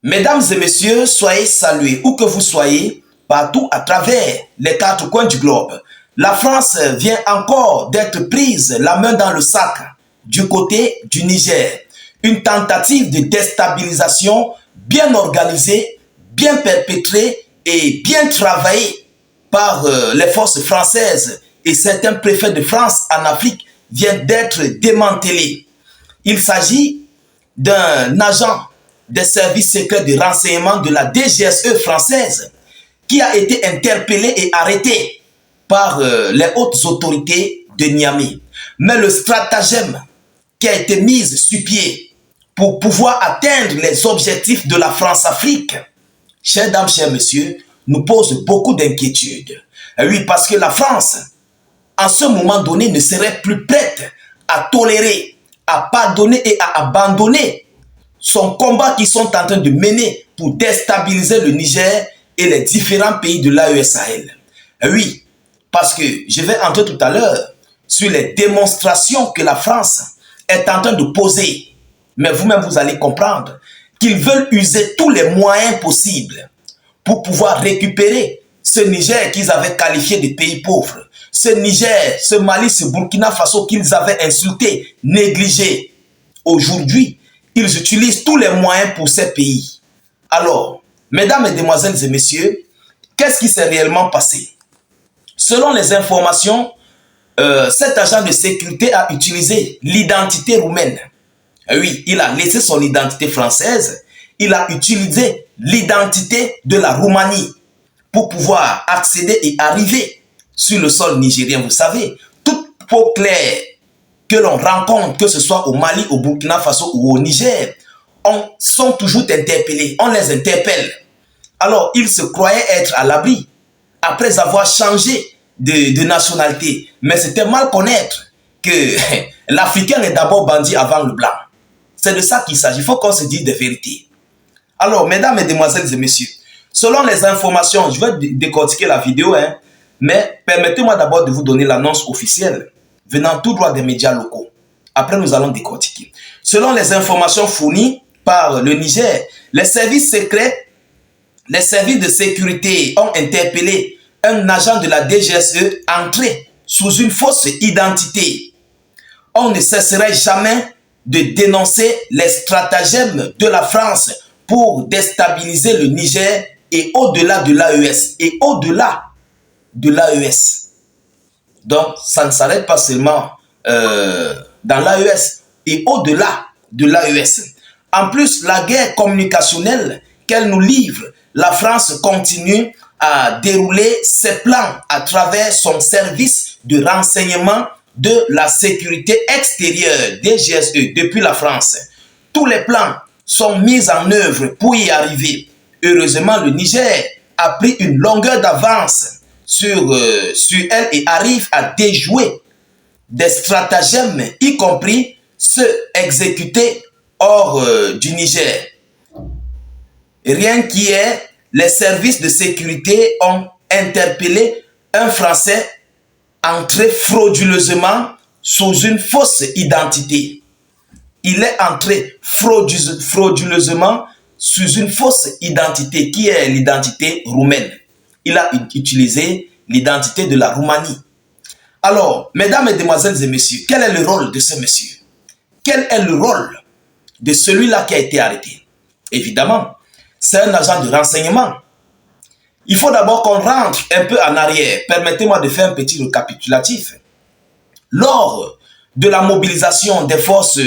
Mesdames et messieurs, soyez salués où que vous soyez, partout à travers les quatre coins du globe. La France vient encore d'être prise la main dans le sac du côté du Niger. Une tentative de déstabilisation bien organisée, bien perpétrée et bien travaillée par les forces françaises et certains préfets de France en Afrique vient d'être démantelée. Il s'agit d'un agent des services secrets de renseignement de la DGSE française qui a été interpellé et arrêté par les hautes autorités de Niamey. Mais le stratagème qui a été mis sur pied pour pouvoir atteindre les objectifs de la France-Afrique, chères dames, chers messieurs, nous pose beaucoup d'inquiétudes. Oui, parce que la France, en ce moment donné, ne serait plus prête à tolérer, à pardonner et à abandonner son combat qu'ils sont en train de mener pour déstabiliser le Niger et les différents pays de l'AES Sahel. Oui, parce que je vais entrer tout à l'heure sur les démonstrations que la France est en train de poser. Mais vous-même, vous allez comprendre qu'ils veulent user tous les moyens possibles pour pouvoir récupérer ce Niger qu'ils avaient qualifié de pays pauvre. Ce Niger, ce Mali, ce Burkina Faso qu'ils avaient insulté, négligé. Aujourd'hui, ils utilisent tous les moyens pour ces pays. Alors, mesdames, mesdemoiselles et messieurs, qu'est-ce qui s'est réellement passé? Selon les informations, cet agent de sécurité a utilisé l'identité roumaine. Oui, il a laissé son identité française, il a utilisé l'identité de la Roumanie pour pouvoir accéder et arriver sur le sol nigérien. Vous savez, toute peau claire que l'on rencontre, que ce soit au Mali, au Burkina Faso ou au Niger, sont toujours interpellés, on les interpelle. Alors, ils se croyaient être à l'abri après avoir changé de nationalité. Mais c'était mal connaître que l'Africain est d'abord bandit avant le blanc. C'est de ça qu'il s'agit. Il faut qu'on se dise des vérités. Alors, mesdames, mesdemoiselles et messieurs, selon les informations, je vais décortiquer la vidéo, mais permettez-moi d'abord de vous donner l'annonce officielle venant tout droit des médias locaux. Après, nous allons décortiquer. Selon les informations fournies par le Niger, les services secrets, les services de sécurité ont interpellé un agent de la DGSE entré sous une fausse identité. On ne cesserait jamais de dénoncer les stratagèmes de la France pour déstabiliser le Niger et au-delà de l'AES. Et au-delà de l'AES. Donc, ça ne s'arrête pas seulement dans l'AES et au-delà de l'AES. En plus, la guerre communicationnelle qu'elle nous livre, la France continue à dérouler ses plans à travers son service de renseignement de la sécurité extérieure, DGSE, depuis la France. Tous les plans sont mis en œuvre pour y arriver. Heureusement, le Niger a pris une longueur d'avance sur elle et arrive à déjouer des stratagèmes, y compris ceux exécutés hors du Niger. Rien qui est, les services de sécurité ont interpellé un Français entré frauduleusement sous une fausse identité. Il est entré frauduleusement sous une fausse identité qui est l'identité roumaine. Il a utilisé l'identité de la Roumanie. Alors, mesdames, mesdemoiselles et messieurs, quel est le rôle de ce monsieur? Quel est le rôle de celui-là qui a été arrêté? Évidemment, c'est un agent de renseignement. Il faut d'abord qu'on rentre un peu en arrière. Permettez-moi de faire un petit récapitulatif. Lors de la mobilisation des forces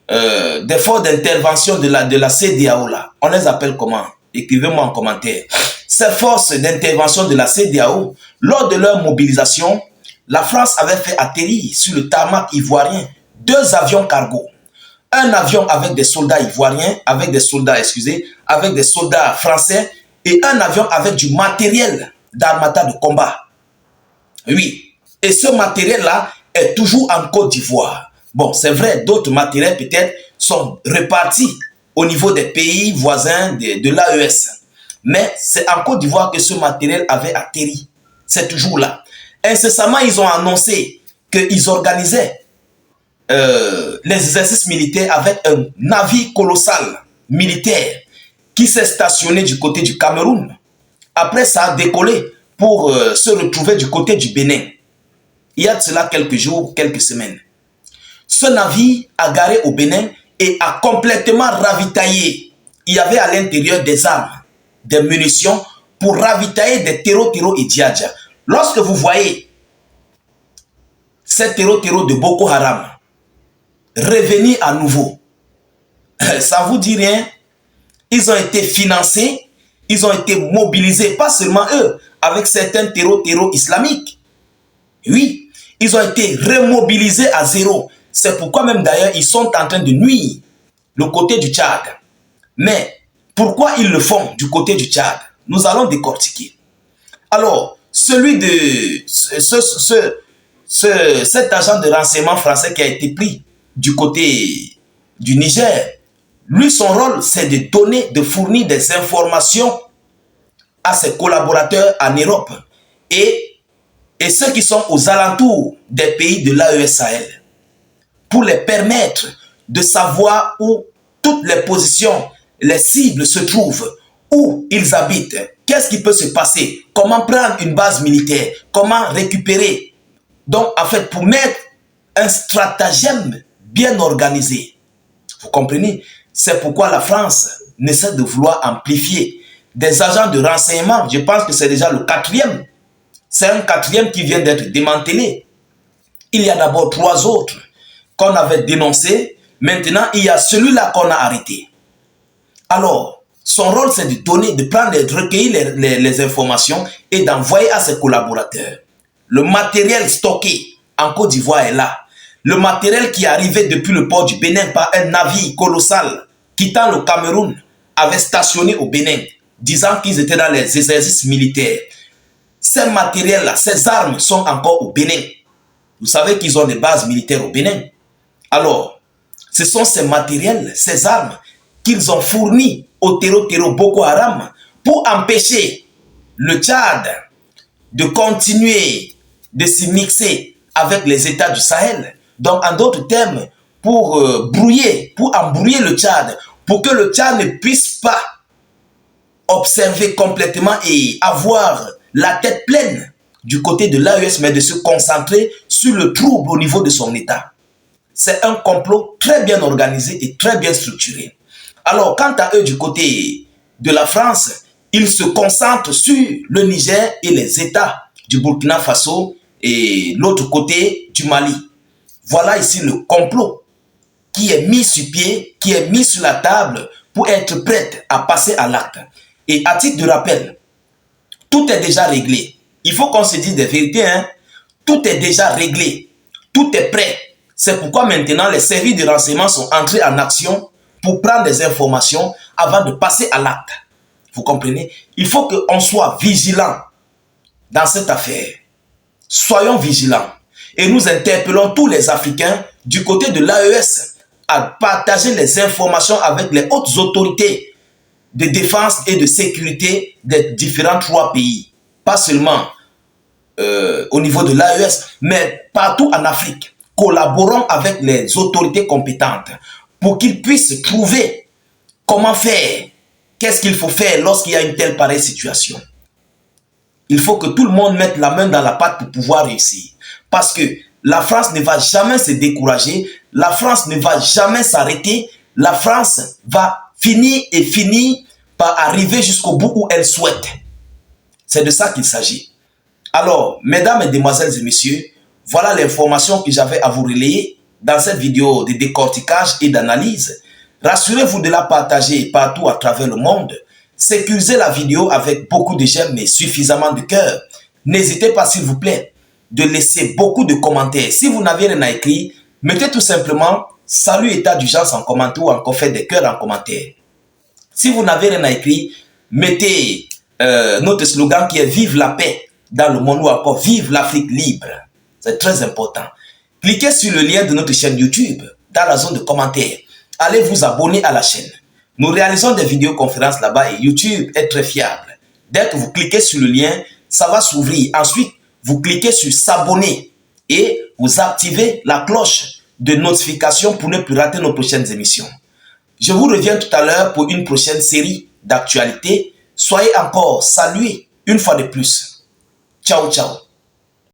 d'intervention de la CEDEAO, là, on les appelle comment? Écrivez-moi en commentaire. Ces forces d'intervention de la CEDEAO, lors de leur mobilisation, la France avait fait atterrir sur le tarmac ivoirien 2 avions cargo. Un avion avec des soldats ivoiriens, avec des soldats français, et un avion avec du matériel d'armata de combat. Oui, et ce matériel-là est toujours en Côte d'Ivoire. Bon, c'est vrai, d'autres matériels peut-être sont répartis au niveau des pays voisins de l'AES. Mais c'est en Côte d'Ivoire que ce matériel avait atterri. C'est toujours là. Incessamment, ils ont annoncé qu'ils organisaient les exercices militaires avec un navire colossal militaire qui s'est stationné du côté du Cameroun. Après, ça a décollé pour se retrouver du côté du Bénin. Il y a de cela quelques jours, quelques semaines. Ce navire a garé au Bénin et a complètement ravitaillé. Il y avait à l'intérieur des armes, des munitions pour ravitailler des terreaux et Djadja. Lorsque vous voyez ces terreaux de Boko Haram revenir à nouveau, ça vous dit rien? Ils ont été financés, ils ont été mobilisés, pas seulement eux, avec certains terreaux islamiques. Oui, ils ont été remobilisés à zéro. C'est pourquoi même d'ailleurs, ils sont en train de nuire le côté du Tchad. Mais pourquoi ils le font du côté du Tchad? Nous allons décortiquer. Alors, celui de cet agent de renseignement français qui a été pris du côté du Niger, lui, son rôle, c'est de donner, de fournir des informations à ses collaborateurs en Europe et ceux qui sont aux alentours des pays de l'AES Sahel, pour les permettre de savoir où toutes les positions, les cibles se trouvent, où ils habitent, qu'est-ce qui peut se passer, comment prendre une base militaire, comment récupérer. Donc, en fait, pour mettre un stratagème bien organisé. Vous comprenez? C'est pourquoi la France essaie de vouloir amplifier des agents de renseignement. Je pense que c'est déjà le 4e. C'est un 4e qui vient d'être démantelé. Il y a d'abord 3 autres qu'on avait dénoncés. Maintenant, il y a celui-là qu'on a arrêté. Alors, son rôle, c'est de donner, de prendre, de recueillir les informations et d'envoyer à ses collaborateurs. Le matériel stocké en Côte d'Ivoire est là. Le matériel qui est arrivé depuis le port du Bénin par un navire colossal quittant le Cameroun avait stationné au Bénin, disant qu'ils étaient dans les exercices militaires. Ces matériels-là, ces armes sont encore au Bénin. Vous savez qu'ils ont des bases militaires au Bénin. Alors, ce sont ces matériels, ces armes qu'ils ont fournis au terreau Boko Haram pour empêcher le Tchad de continuer de s'y mixer avec les États du Sahel. Donc, en d'autres termes, pour embrouiller le Tchad, pour que le Tchad ne puisse pas observer complètement et avoir la tête pleine du côté de l'AES, mais de se concentrer sur le trouble au niveau de son État. C'est un complot très bien organisé et très bien structuré. Alors, quant à eux du côté de la France, ils se concentrent sur le Niger et les États du Burkina Faso et l'autre côté du Mali. Voilà ici le complot qui est mis sur pied, qui est mis sur la table pour être prêt à passer à l'acte. Et à titre de rappel, tout est déjà réglé. Il faut qu'on se dise des vérités. Tout est déjà réglé. Tout est prêt. C'est pourquoi maintenant les services de renseignement sont entrés en action pour prendre des informations avant de passer à l'acte. Vous comprenez? Il faut qu'on soit vigilant dans cette affaire. Soyons vigilants. Et nous interpellons tous les Africains du côté de l'AES à partager les informations avec les hautes autorités de défense et de sécurité des différents 3 pays. Pas seulement au niveau de l'AES, mais partout en Afrique. Collaborons avec les autorités compétentes pour qu'ils puissent trouver comment faire, qu'est-ce qu'il faut faire lorsqu'il y a une telle pareille situation. Il faut que tout le monde mette la main dans la pâte pour pouvoir réussir. Parce que la France ne va jamais se décourager, la France ne va jamais s'arrêter, la France va finir par arriver jusqu'au bout où elle souhaite. C'est de ça qu'il s'agit. Alors, mesdames, mesdemoiselles et messieurs, voilà l'information que j'avais à vous relayer dans cette vidéo de décortiquage et d'analyse. Rassurez-vous de la partager partout à travers le monde. Sécurisez la vidéo avec beaucoup de j'aime et suffisamment de cœur. N'hésitez pas, s'il vous plaît, de laisser beaucoup de commentaires. Si vous n'avez rien à écrire, mettez tout simplement « Salut état d'urgence » en commentaire ou encore faites des cœurs en commentaire. Si vous n'avez rien à écrire, mettez notre slogan qui est « Vive la paix » dans le monde ou encore « Vive l'Afrique libre ». C'est très important. Cliquez sur le lien de notre chaîne YouTube dans la zone de commentaires. Allez vous abonner à la chaîne. Nous réalisons des vidéoconférences là-bas et YouTube est très fiable. Dès que vous cliquez sur le lien, ça va s'ouvrir. Ensuite, vous cliquez sur s'abonner et vous activez la cloche de notification pour ne plus rater nos prochaines émissions. Je vous reviens tout à l'heure pour une prochaine série d'actualités. Soyez encore salués une fois de plus. Ciao, ciao.